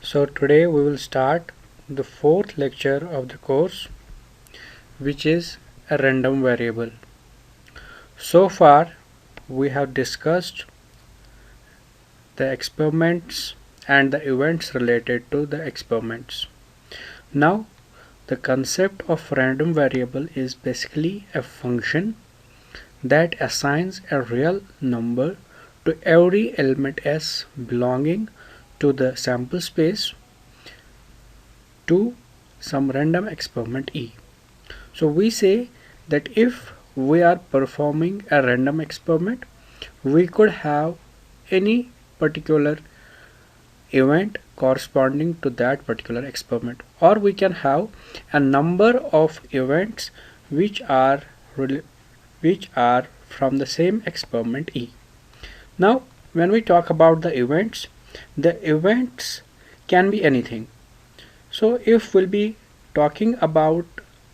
So today we will start the fourth lecture of the course, which is a random variable. So far we have discussed the experiments and the events related to the experiments. Now the concept of random variable is basically a function that assigns a real number to every element S belonging to the sample space to some random experiment E. So we say that if we are performing a random experiment, we could have any particular event corresponding to that particular experiment, or we can have a number of events which are from the same experiment E. Now when we talk about the events can be anything. So if we'll be talking about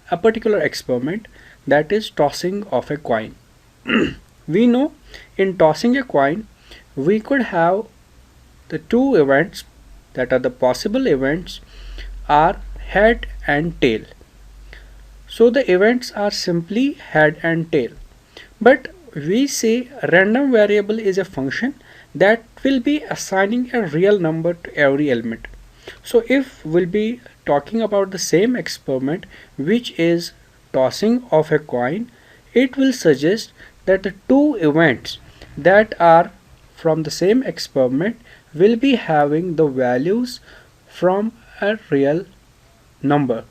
a particular experiment, that is tossing of a coin. We know in tossing a coin we could have the two events that are the possible events are head and tail. So the events are simply head and tail. But we say random variable is a function that will be assigning a real number to every element. So if we'll be talking about the same experiment, which is tossing of a coin, it will suggest that the two events that are from the same experiment will be having the values from a real number.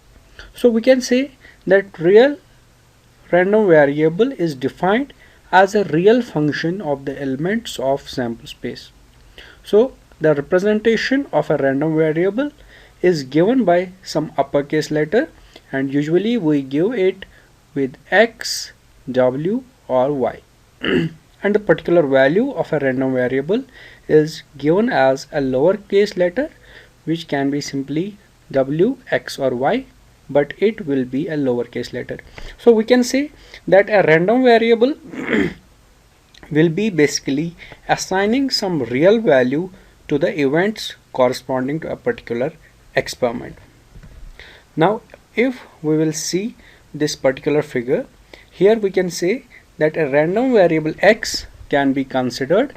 So we can say that real random variable is defined as a real function of the elements of sample space. So the representation of a random variable is given by some uppercase letter, and usually we give it with X, W or Y. And the particular value of a random variable is given as a lowercase letter, which can be simply W, X or Y, but it will be a lowercase letter. So we can say that a random variable will be basically assigning some real value to the events corresponding to a particular experiment. Now if we will see this particular figure, here we can say that a random variable X can be considered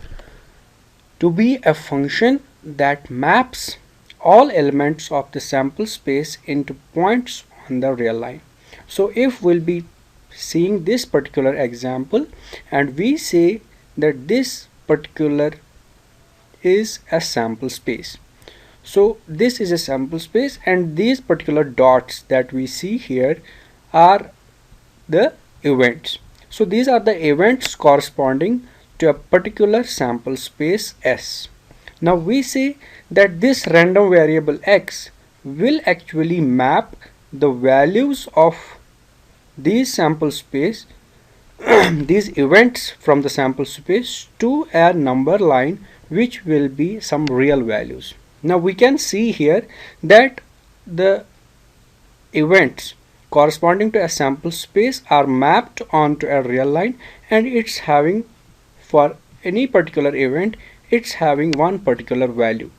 to be a function that maps all elements of the sample space into points on the real line. So if we'll be seeing this particular example and we say that this particular is a sample space. So this is a sample space, and these particular dots that we see here are the events. So these are the events corresponding to a particular sample space S. Now we say that this random variable X will actually map the values of these sample space these events from the sample space to a number line which will be some real values. Now we can see here that the events corresponding to a sample space are mapped onto a real line, and it's having, for any particular event, it's having one particular value.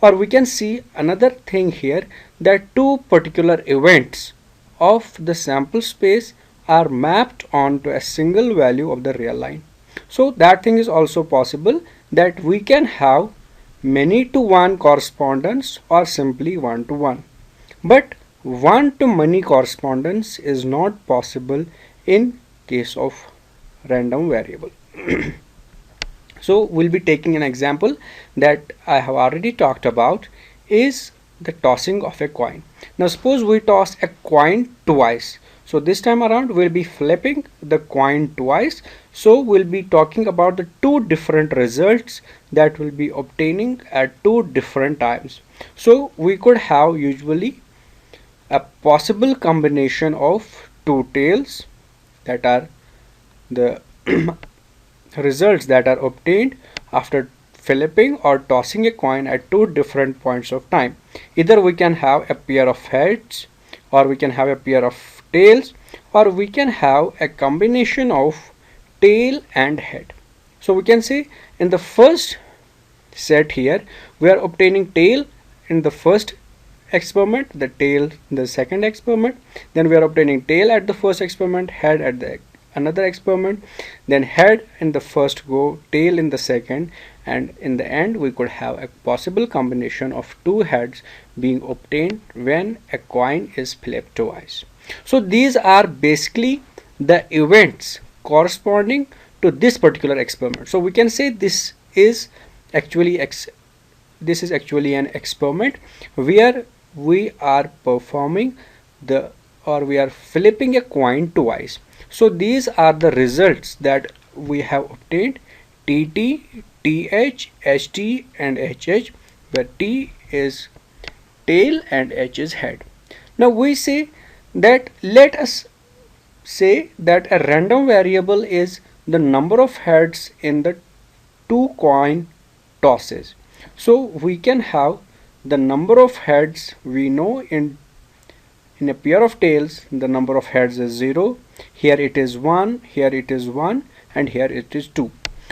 Or we can see another thing here, that two particular events of the sample space are mapped onto a single value of the real line. So that thing is also possible, that we can have many to one correspondence or simply one to one. But one to many correspondence is not possible in case of random variable. So we'll be taking an example that I have already talked about, is the tossing of a coin. Now suppose we toss a coin twice. So this time around we'll be flipping the coin twice. So we'll be talking about the two different results that will be obtaining at two different times. So we could have usually a possible combination of two tails, that are the results that are obtained after flipping or tossing a coin at two different points of time. Either we can have a pair of heads, or we can have a pair of tails, or we can have a combination of tail and head. So we can say in the first set here we are obtaining tail in the first experiment, the tail in the second experiment, then we are obtaining tail at the first experiment, head at the another experiment, then head in the first go, tail in the second, and in the end we could have a possible combination of two heads being obtained when a coin is flipped twice. So these are basically the events corresponding to this particular experiment. So we can say this is actually an experiment where we are performing we are flipping a coin twice. So these are the results that we have obtained: TT, TH, HT and HH, where T is tail and H is head. Now we say that, let us say that a random variable is the number of heads in the two coin tosses. So we can have the number of heads. We know in a pair of tails the number of heads is 0, here it is 1, here it is 1, and here it is 2.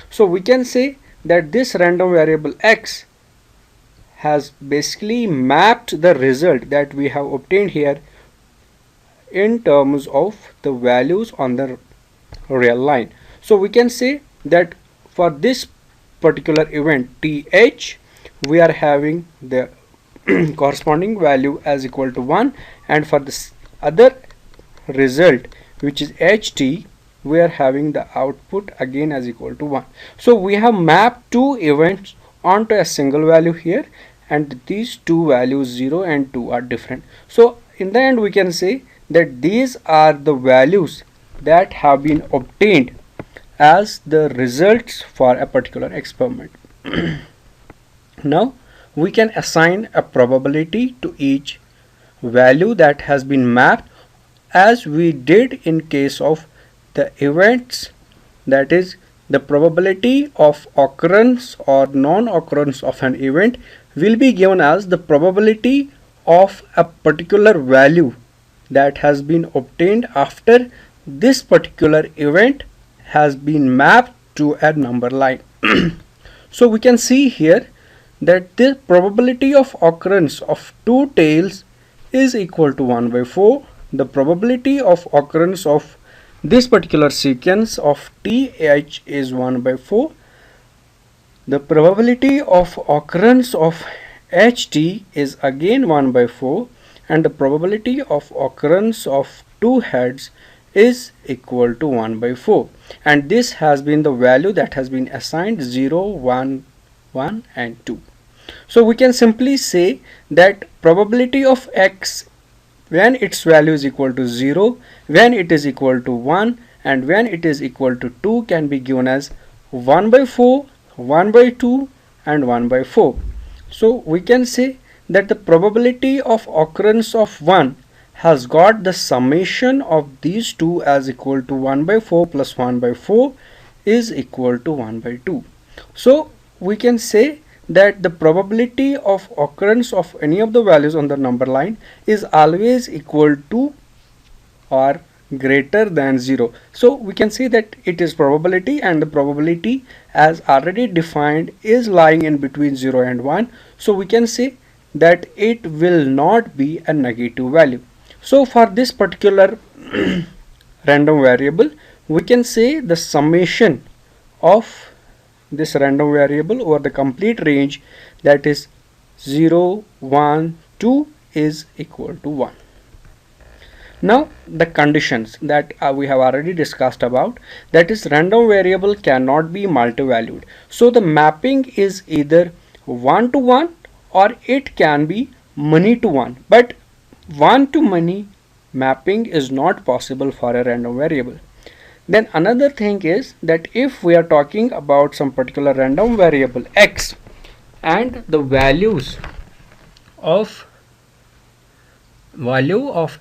So we can say that this random variable x has basically mapped the result that we have obtained here in terms of the values on the real line. So we can say that for this particular event TH, we are having the corresponding value as equal to 1, and for this other result which is HT, we are having the output again as equal to 1. So we have mapped two events onto a single value here, and these two values 0 and 2 are different. So in the end we can say that these are the values that have been obtained as the results for a particular experiment. Now we can assign a probability to each value that has been mapped, as we did in case of the events, that is the probability of occurrence or non-occurrence of an event will be given as the probability of a particular value that has been obtained after this particular event has been mapped to a number line. So we can see here that the probability of occurrence of two tails is equal to 1 by 4. The probability of occurrence of this particular sequence of TH is 1 by 4. The probability of occurrence of HT is again 1 by 4, and the probability of occurrence of two heads is equal to 1 by 4, and this has been the value that has been assigned 0, 1, 1 and 2. So we can simply say that probability of x when its value is equal to 0, when it is equal to 1 and when it is equal to 2 can be given as 1 by 4, 1 by 2 and 1 by 4. So we can say that the probability of occurrence of 1 has got the summation of these two as equal to 1 by 4 plus 1 by 4 is equal to 1 by 2. So we can say that the probability of occurrence of any of the values on the number line is always equal to or greater than 0. So we can say that it is probability, and the probability as already defined is lying in between 0 and 1. So we can say that it will not be a negative value. So for this particular random variable, we can say the summation of this random variable over the complete range, that is 0, 1, 2 is equal to 1. Now the conditions that we have already discussed about, that is random variable cannot be multi-valued. So the mapping is either 1 to 1 or it can be many to 1, but 1 to many mapping is not possible for a random variable. Then another thing is that if we are talking about some particular random variable x and the value of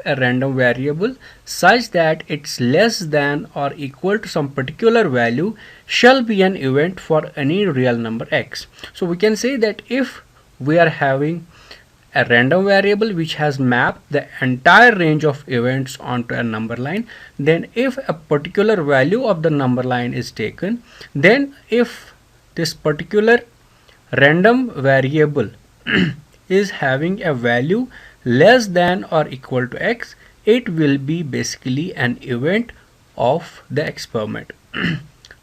a random variable such that it's less than or equal to some particular value shall be an event for any real number x. So we can say that if we are having a random variable which has mapped the entire range of events onto a number line, then if a particular value of the number line is taken, then if this particular random variable is having a value less than or equal to x, it will be basically an event of the experiment.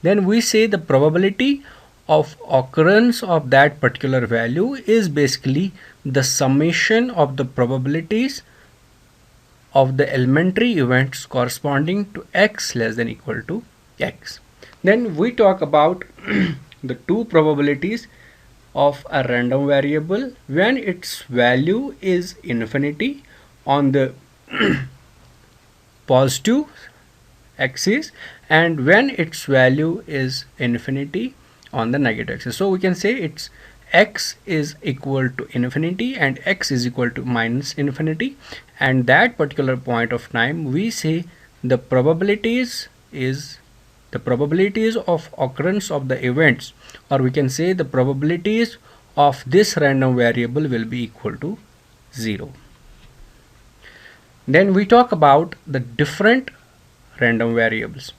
Then we say the probability of occurrence of that particular value is basically the summation of the probabilities of the elementary events corresponding to x less than equal to x. Then we talk about the two probabilities of a random variable when its value is infinity on the positive axis and when its value is infinity on the negative axis. So we can say it's x is equal to infinity and x is equal to minus infinity, and that particular point of time we say the probabilities of occurrence of the events, or we can say the probabilities of this random variable will be equal to 0. Then we talk about the different random variables.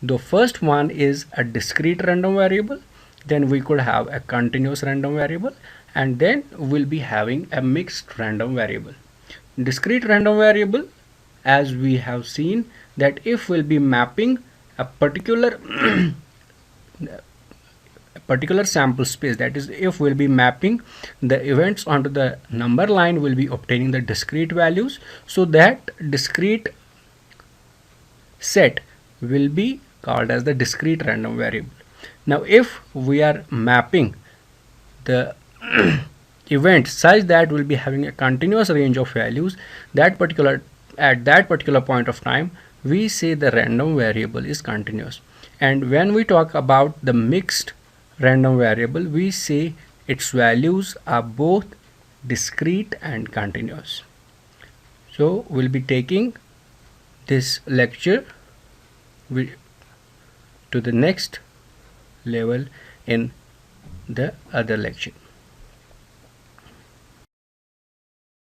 The first one is a discrete random variable, then we could have a continuous random variable, and then we'll be having a mixed random variable. Discrete random variable, as we have seen, that if we'll be mapping a particular sample space, that is if we'll be mapping the events onto the number line, we'll be obtaining the discrete values, so that discrete set will be called as the discrete random variable. Now if we are mapping the events such that we'll be having a continuous range of values, at that particular point of time we say the random variable is continuous. And when we talk about the mixed random variable, we say its values are both discrete and continuous. So we'll be taking this lecture to the next level in the other lecture.